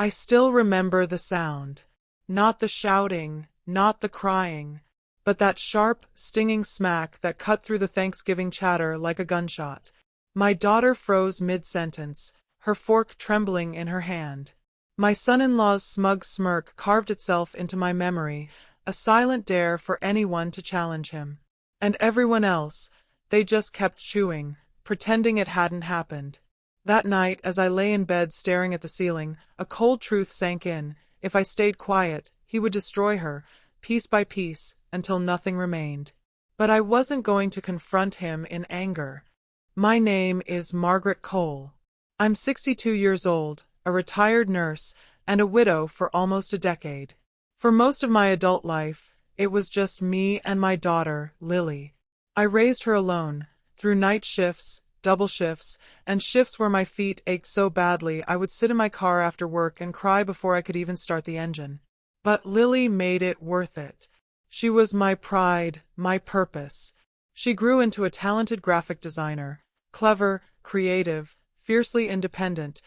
I still remember the sound. Not the shouting, not the crying, but that sharp, stinging smack that cut through the Thanksgiving chatter like a gunshot. My daughter froze mid-sentence, her fork trembling in her hand. My son-in-law's smug smirk carved itself into my memory, a silent dare for anyone to challenge him. And everyone else, they just kept chewing, pretending it hadn't happened. That night, as I lay in bed staring at the ceiling, a cold truth sank in. If I stayed quiet, he would destroy her, piece by piece, until nothing remained. But I wasn't going to confront him in anger. My name is Margaret Cole. I'm 62 years old, a retired nurse, and a widow for almost a decade. For most of my adult life, it was just me and my daughter, Lily. I raised her alone, through night shifts, double shifts, and shifts where my feet ached so badly I would sit in my car after work and cry before I could even start the engine. But Lily made it worth it. She was my pride, my purpose. She grew into a talented graphic designer, clever, creative, fiercely independent,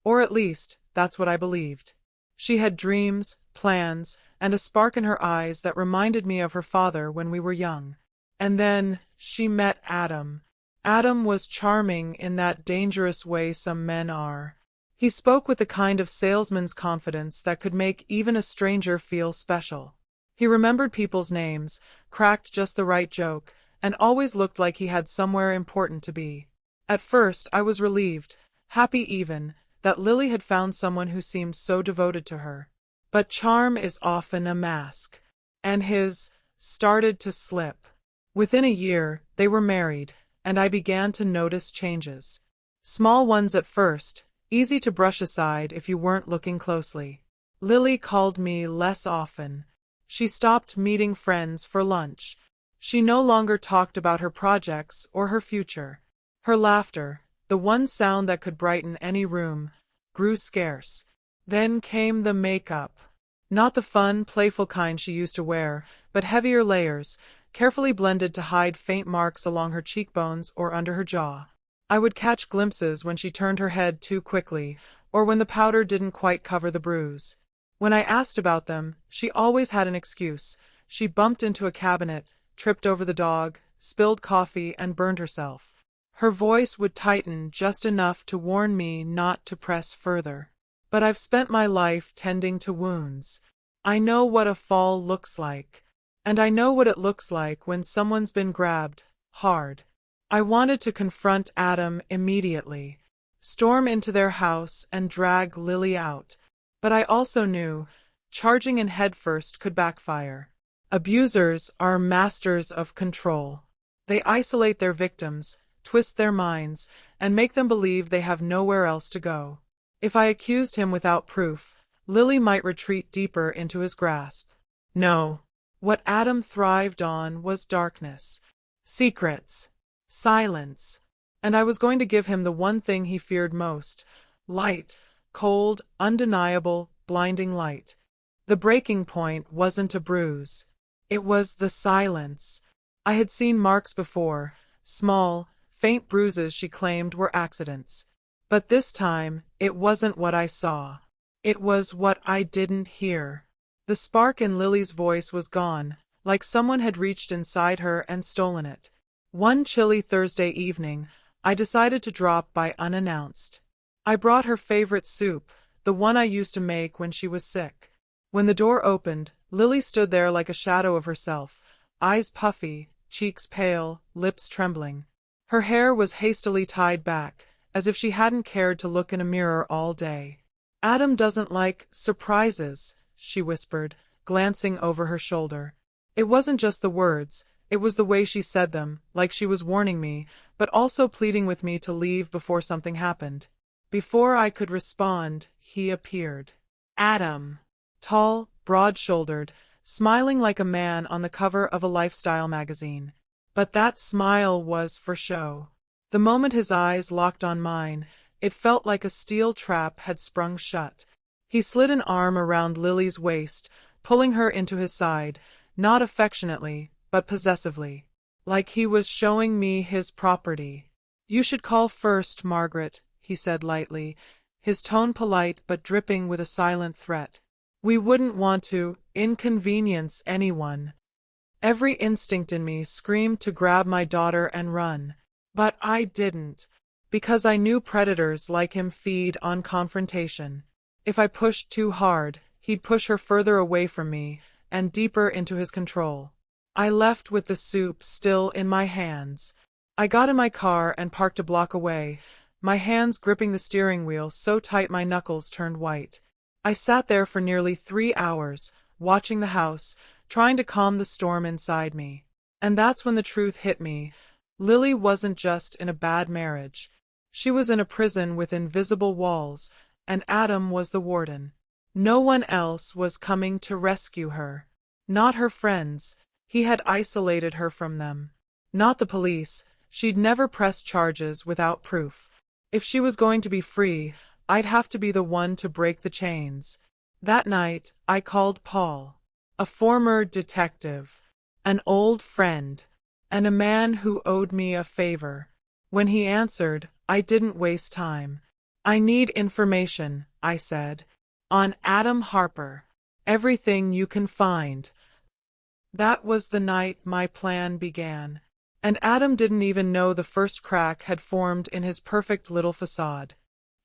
or at least, that's what I believed. She had dreams, plans, and a spark in her eyes that reminded me of her father when we were young. And then she met Adam. Adam was charming in that dangerous way some men are. He spoke with the kind of salesman's confidence that could make even a stranger feel special. He remembered people's names, cracked just the right joke, and always looked like he had somewhere important to be. At first, I was relieved, happy even, that Lily had found someone who seemed so devoted to her. But charm is often a mask, and his started to slip. Within a year, they were married, and I began to notice changes. Small ones at first, easy to brush aside if you weren't looking closely. Lily called me less often. She stopped meeting friends for lunch. She no longer talked about her projects or her future. Her laughter, the one sound that could brighten any room, grew scarce. Then came the makeup. Not the fun, playful kind she used to wear, but heavier layers, carefully blended to hide faint marks along her cheekbones or under her jaw. I would catch glimpses when she turned her head too quickly, or when the powder didn't quite cover the bruise. When I asked about them, she always had an excuse. She bumped into a cabinet, tripped over the dog, spilled coffee, and burned herself. Her voice would tighten just enough to warn me not to press further. But I've spent my life tending to wounds. I know what a fall looks like. And I know what it looks like when someone's been grabbed, hard. I wanted to confront Adam immediately, storm into their house and drag Lily out. But I also knew, charging in headfirst could backfire. Abusers are masters of control. They isolate their victims, twist their minds, and make them believe they have nowhere else to go. If I accused him without proof, Lily might retreat deeper into his grasp. No. What Adam thrived on was darkness, secrets, silence, and I was going to give him the one thing he feared most: light, cold, undeniable, blinding light. The breaking point wasn't a bruise. It was the silence. I had seen marks before, small, faint bruises she claimed were accidents. But this time, it wasn't what I saw. It was what I didn't hear. The spark in Lily's voice was gone, like someone had reached inside her and stolen it. One chilly Thursday evening, I decided to drop by unannounced. I brought her favorite soup, the one I used to make when she was sick. When the door opened, Lily stood there like a shadow of herself, eyes puffy, cheeks pale, lips trembling. Her hair was hastily tied back, as if she hadn't cared to look in a mirror all day. "Adam doesn't like surprises," she whispered, glancing over her shoulder. It wasn't just the words, it was the way she said them, like she was warning me, but also pleading with me to leave before something happened. Before I could respond, he appeared. Adam. Tall, broad-shouldered, smiling like a man on the cover of a lifestyle magazine. But that smile was for show. The moment his eyes locked on mine, it felt like a steel trap had sprung shut. He slid an arm around Lily's waist, pulling her into his side, not affectionately, but possessively, like he was showing me his property. "You should call first, Margaret," he said lightly. his tone polite but dripping with a silent threat. We wouldn't want to inconvenience anyone. Every instinct in me screamed to grab my daughter and run. But I didn't, because I knew predators like him feed on confrontation. If I pushed too hard, he'd push her further away from me and deeper into his control. I left with the soup still in my hands. I got in my car and parked a block away, my hands gripping the steering wheel so tight my knuckles turned white. I sat there for nearly 3 hours, watching the house, trying to calm the storm inside me. And that's when the truth hit me. Lily wasn't just in a bad marriage. She was in a prison with invisible walls, and Adam was the warden. No one else was coming to rescue her. Not her friends. He had isolated her from them. Not the police. She'd never press charges without proof. If she was going to be free, I'd have to be the one to break the chains. That night, I called Paul, a former detective, an old friend, and a man who owed me a favor. When he answered, I didn't waste time. I need information, I said, on Adam Harper. Everything you can find. That was the night my plan began. And Adam didn't even know the first crack had formed in his perfect little facade.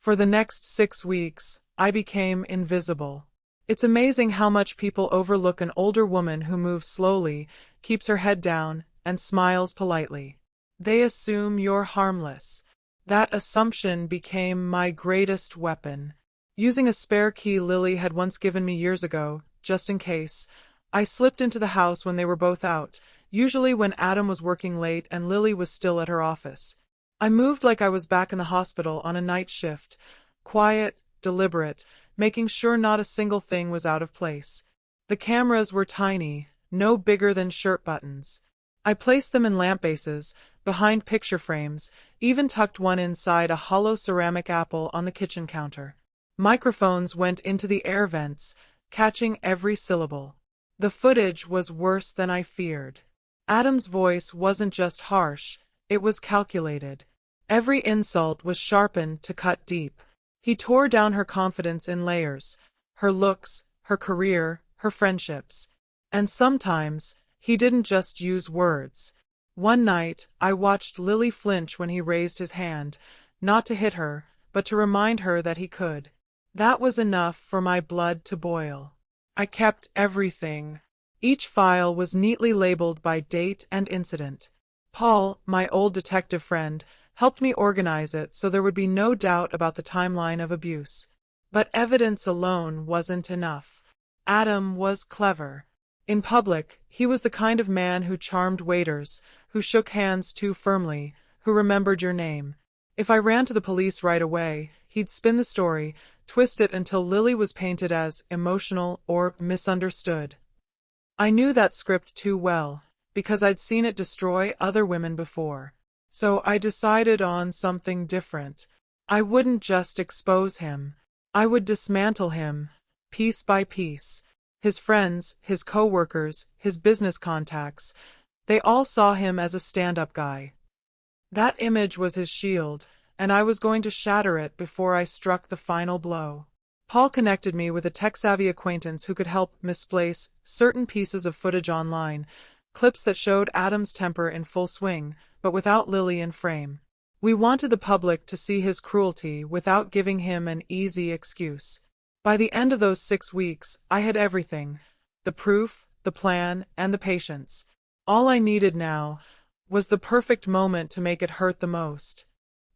For the next 6 weeks, I became invisible. It's amazing how much people overlook an older woman who moves slowly, keeps her head down, and smiles politely. They assume you're harmless. That assumption became my greatest weapon. Using a spare key Lily had once given me years ago, just in case, I slipped into the house when they were both out, usually when Adam was working late and Lily was still at her office. I moved like I was back in the hospital on a night shift, quiet, deliberate, making sure not a single thing was out of place. The cameras were tiny, no bigger than shirt buttons. I placed them in lamp bases, behind picture frames, even tucked one inside a hollow ceramic apple on the kitchen counter. Microphones went into the air vents, catching every syllable. The footage was worse than I feared. Adam's voice wasn't just harsh, it was calculated. Every insult was sharpened to cut deep. He tore down her confidence in layers, her looks, her career, her friendships. And sometimes, he didn't just use words. One night, I watched Lily flinch when he raised his hand, not to hit her, but to remind her that he could. That was enough for my blood to boil. I kept everything. Each file was neatly labeled by date and incident. Paul, my old detective friend, helped me organize it so there would be no doubt about the timeline of abuse. But evidence alone wasn't enough. Adam was clever. In public, he was the kind of man who charmed waiters, who shook hands too firmly, who remembered your name. If I ran to the police right away, he'd spin the story, twist it until Lily was painted as emotional or misunderstood. I knew that script too well, because I'd seen it destroy other women before. So I decided on something different. I wouldn't just expose him. I would dismantle him, piece by piece. His friends, his co-workers, his business contacts, they all saw him as a stand-up guy. That image was his shield, and I was going to shatter it before I struck the final blow. Paul connected me with a tech-savvy acquaintance who could help misplace certain pieces of footage online, clips that showed Adam's temper in full swing, but without Lily in frame. We wanted the public to see his cruelty without giving him an easy excuse. By the end of those 6 weeks, I had everything: the proof, the plan, and the patience. All I needed now was the perfect moment to make it hurt the most.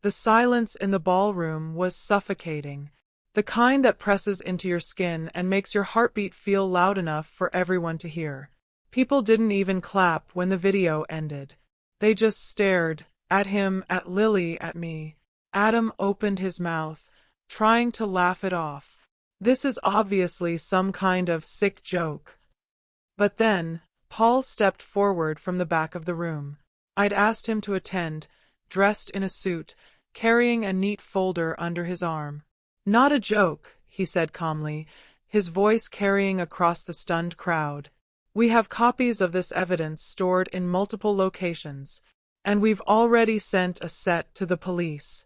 The silence in the ballroom was suffocating, the kind that presses into your skin and makes your heartbeat feel loud enough for everyone to hear. People didn't even clap when the video ended. They just stared, at him, at Lily, at me. Adam opened his mouth, trying to laugh it off. This is obviously some kind of sick joke. But then, Paul stepped forward from the back of the room. I'd asked him to attend, dressed in a suit, carrying a neat folder under his arm. Not a joke, he said calmly, his voice carrying across the stunned crowd. We have copies of this evidence stored in multiple locations, and we've already sent a set to the police.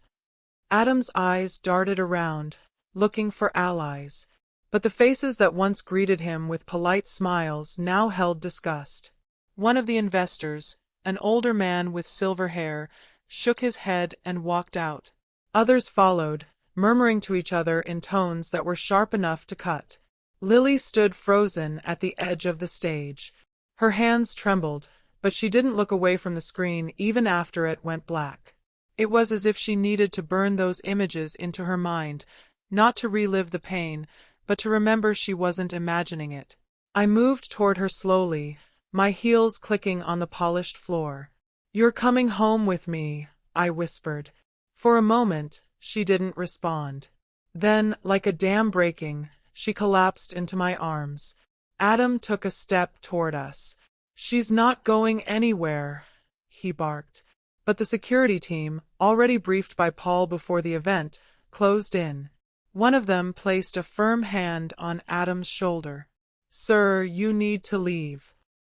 Adam's eyes darted around, looking for allies. But the faces that once greeted him with polite smiles now held disgust. One of the investors, an older man with silver hair, shook his head and walked out. Others followed, murmuring to each other in tones that were sharp enough to cut. Lily stood frozen at the edge of the stage. Her hands trembled, but she didn't look away from the screen even after it went black. It was as if she needed to burn those images into her mind, not to relive the pain, but to remember she wasn't imagining it. I moved toward her slowly, my heels clicking on the polished floor. "You're coming home with me," I whispered. For a moment, she didn't respond. Then, like a dam breaking, she collapsed into my arms. Adam took a step toward us. "She's not going anywhere," he barked. But the security team, already briefed by Paul before the event, closed in. One of them placed a firm hand on Adam's shoulder. "Sir, you need to leave."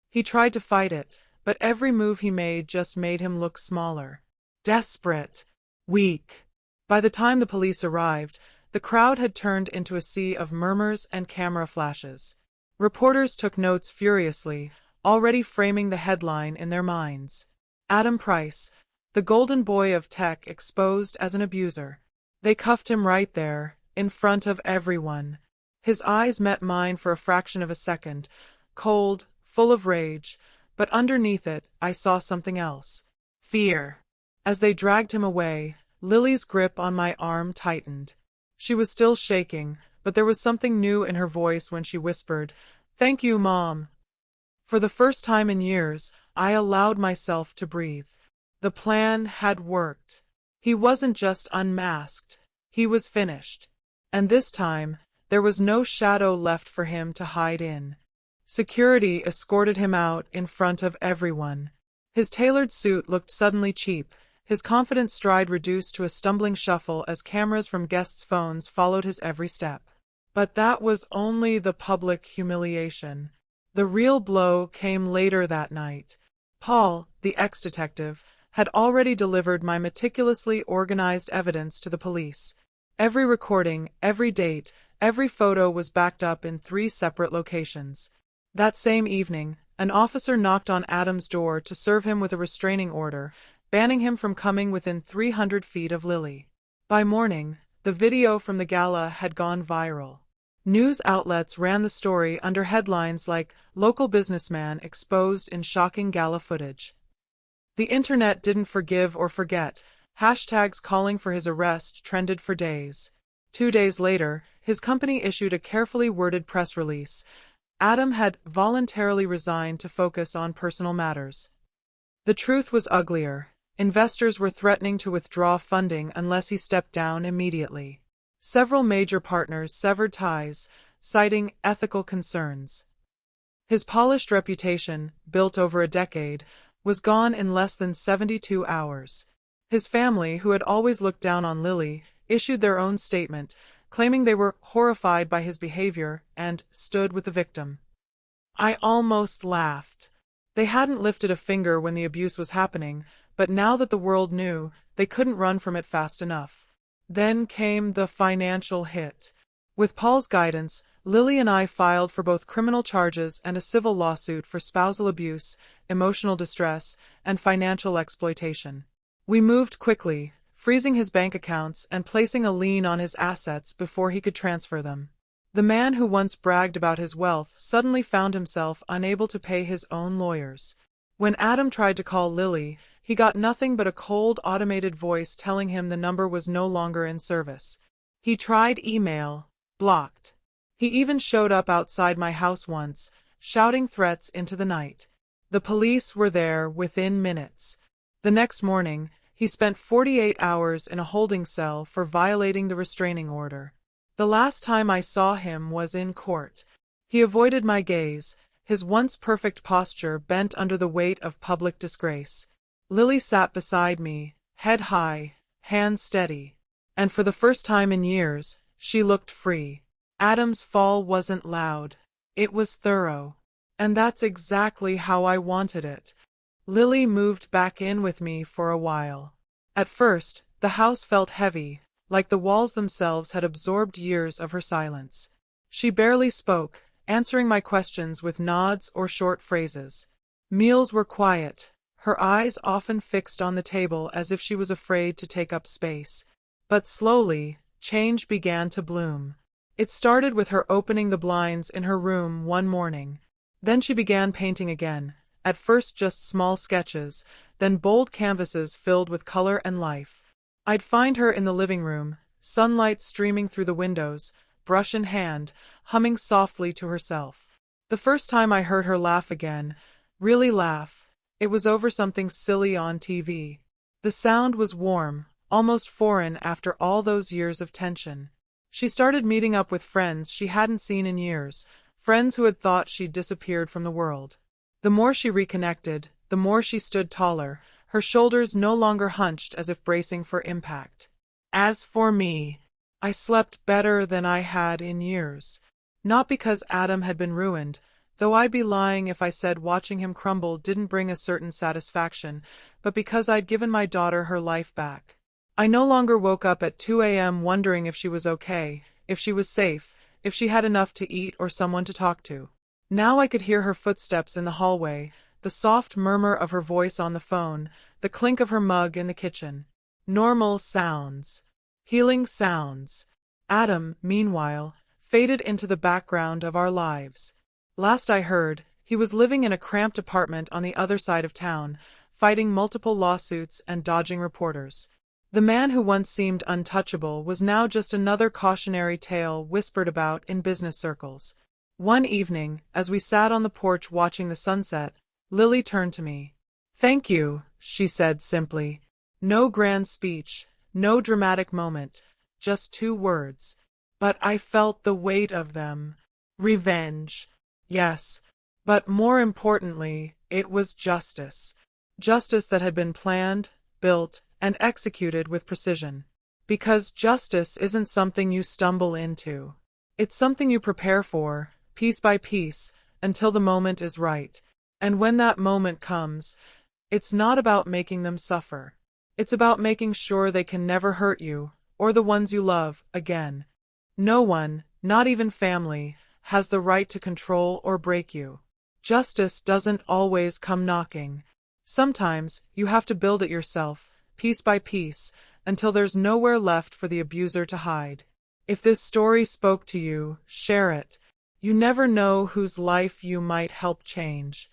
He tried to fight it, but every move he made just made him look smaller. Desperate. Weak. By the time the police arrived, the crowd had turned into a sea of murmurs and camera flashes. Reporters took notes furiously, already framing the headline in their minds. Adam Price, the golden boy of tech, exposed as an abuser. They cuffed him right there, in front of everyone. His eyes met mine for a fraction of a second, cold, full of rage, but underneath it I saw something else. Fear. As they dragged him away, Lily's grip on my arm tightened. She was still shaking, but there was something new in her voice when she whispered, "Thank you, Mom." For the first time in years, I allowed myself to breathe. The plan had worked. He wasn't just unmasked. He was finished. And this time, there was no shadow left for him to hide in. Security escorted him out in front of everyone. His tailored suit looked suddenly cheap, his confident stride reduced to a stumbling shuffle as cameras from guests' phones followed his every step. But that was only the public humiliation. The real blow came later that night. Paul, the ex-detective, had already delivered my meticulously organized evidence to the police. Every recording, every date, every photo was backed up in 3 separate locations. That same evening, an officer knocked on Adam's door to serve him with a restraining order, banning him from coming within 300 feet of Lily. By morning, the video from the gala had gone viral. News outlets ran the story under headlines like "Local Businessman Exposed in Shocking Gala Footage." The internet didn't forgive or forget. Hashtags calling for his arrest trended for days. 2 days later, his company issued a carefully worded press release. Adam had voluntarily resigned to focus on personal matters. The truth was uglier. Investors were threatening to withdraw funding unless he stepped down immediately. Several major partners severed ties, citing ethical concerns. His polished reputation, built over a decade, was gone in less than 72 hours. His family, who had always looked down on Lily, issued their own statement, claiming they were horrified by his behavior and stood with the victim. I almost laughed. They hadn't lifted a finger when the abuse was happening, but now that the world knew, they couldn't run from it fast enough. Then came the financial hit. With Paul's guidance, Lily and I filed for both criminal charges and a civil lawsuit for spousal abuse, emotional distress, and financial exploitation. We moved quickly, freezing his bank accounts and placing a lien on his assets before he could transfer them. The man who once bragged about his wealth suddenly found himself unable to pay his own lawyers. When Adam tried to call Lily, he got nothing but a cold automated voice telling him the number was no longer in service. He tried email, blocked. He even showed up outside my house once, shouting threats into the night. The police were there within minutes. The next morning, he spent 48 hours in a holding cell for violating the restraining order. The last time I saw him was in court. He avoided my gaze, his once perfect posture bent under the weight of public disgrace. Lily sat beside me, head high, hands steady. And for the first time in years, she looked free. Adam's fall wasn't loud. It was thorough. And that's exactly how I wanted it. Lily moved back in with me for a while. At first, the house felt heavy, like the walls themselves had absorbed years of her silence. She barely spoke, answering my questions with nods or short phrases. Meals were quiet, her eyes often fixed on the table as if she was afraid to take up space. But slowly, change began to bloom. It started with her opening the blinds in her room one morning. Then she began painting again, at first just small sketches, then bold canvases filled with color and life. I'd find her in the living room, sunlight streaming through the windows, brush in hand, humming softly to herself. The first time I heard her laugh again, really laugh, it was over something silly on TV. The sound was warm, almost foreign after all those years of tension. She started meeting up with friends she hadn't seen in years, friends who had thought she'd disappeared from the world. The more she reconnected, the more she stood taller, her shoulders no longer hunched as if bracing for impact. As for me, I slept better than I had in years. Not because Adam had been ruined, though I'd be lying if I said watching him crumble didn't bring a certain satisfaction, but because I'd given my daughter her life back. I no longer woke up at 2 a.m. wondering if she was okay, if she was safe, if she had enough to eat or someone to talk to. Now I could hear her footsteps in the hallway, the soft murmur of her voice on the phone, the clink of her mug in the kitchen. Normal sounds. Healing sounds. Adam, meanwhile, faded into the background of our lives. Last I heard, he was living in a cramped apartment on the other side of town, fighting multiple lawsuits and dodging reporters. The man who once seemed untouchable was now just another cautionary tale whispered about in business circles. One evening, as we sat on the porch watching the sunset, Lily turned to me. "Thank you," she said simply. No grand speech, no dramatic moment, just 2 words. But I felt the weight of them. Revenge. Yes, but more importantly, it was justice. Justice that had been planned, built, and executed with precision. Because justice isn't something you stumble into. It's something you prepare for, piece by piece, until the moment is right. And when that moment comes, it's not about making them suffer. It's about making sure they can never hurt you, or the ones you love, again. No one, not even family, has the right to control or break you. Justice doesn't always come knocking. Sometimes you have to build it yourself, piece by piece, until there's nowhere left for the abuser to hide. If this story spoke to you, share it. You never know whose life you might help change.